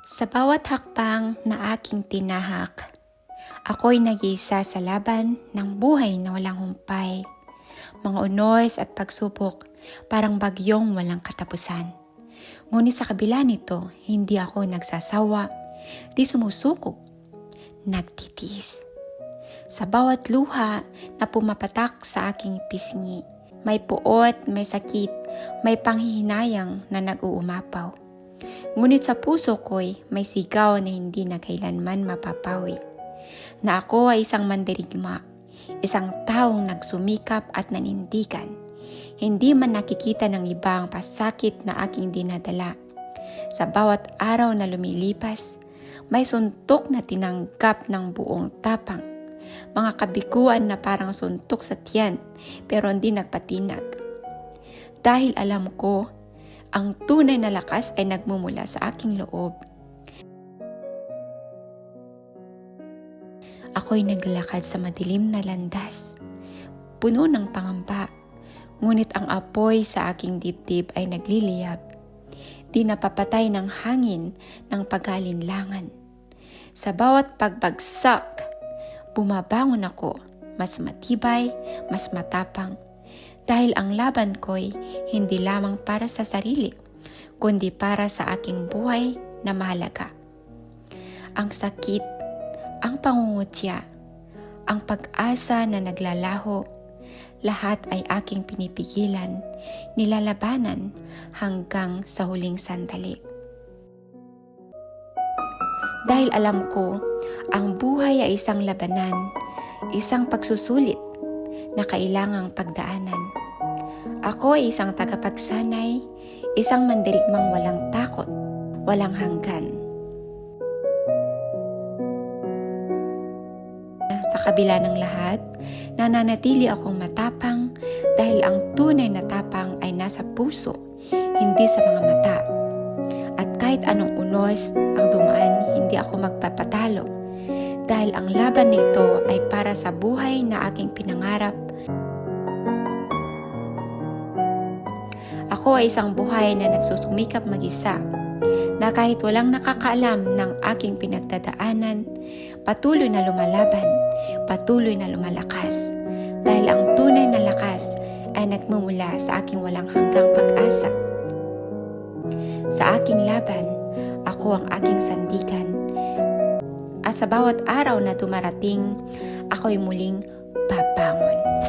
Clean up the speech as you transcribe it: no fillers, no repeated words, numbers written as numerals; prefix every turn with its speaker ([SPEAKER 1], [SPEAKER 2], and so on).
[SPEAKER 1] Sa bawat hakbang na aking tinahak, ako'y nag-iisa sa laban ng buhay na walang humpay. Mga unoys at pagsubok, parang bagyong walang katapusan. Ngunit sa kabila nito, hindi ako nagsasawa, di sumusuko, nagtitiis. Sa bawat luha na pumapatak sa aking pisngi, may puot, may sakit, may panghihinayang na nag-uumapaw. Ngunit sa puso ko'y may sigaw na hindi na kailanman mapapawi. Na ako ay isang mandirigma, isang taong nagsumikap at nanindigan. Hindi man nakikita ng iba ang pasakit na aking dinadala. Sa bawat araw na lumilipas, may suntok na tinanggap ng buong tapang. Mga kabiguan na parang suntok sa tiyan pero hindi nagpatinag. Dahil alam ko, ang tunay na lakas ay nagmumula sa aking loob. Ako'y naglalakad sa madilim na landas, puno ng pangamba, ngunit ang apoy sa aking dibdib ay nagliliyab. Di napapatay ng hangin ng pag-alinlangan. Sa bawat pagbagsak, bumabangon ako, mas matibay, mas matapang. Dahil ang laban ko'y hindi lamang para sa sarili, kundi para sa aking buhay na mahalaga. Ang sakit, ang pangungutya, ang pag-asa na naglalaho, lahat ay aking pinipigilan, nilalabanan hanggang sa huling sandali. Dahil alam ko, ang buhay ay isang labanan, isang pagsusulit na kailangang pagdaanan. Ako ay isang tagapagsanay, isang mandirigmang walang takot, walang hanggan. Sa kabila ng lahat, nananatili akong matapang dahil ang tunay na tapang ay nasa puso, hindi sa mga mata. At kahit anong unos ang dumaan, hindi ako magpapatalo dahil ang laban nito ay para sa buhay na aking pinangarap. Ako ay isang buhay na nagsusumikap mag-isa, na kahit walang nakakaalam ng aking pinagdadaanan, patuloy na lumalaban, patuloy na lumalakas. Dahil ang tunay na lakas ay nagmumula sa aking walang hanggang pag-asa. Sa aking laban, ako ang aking sandigan. At sa bawat araw na dumarating, ako'y muling babangon.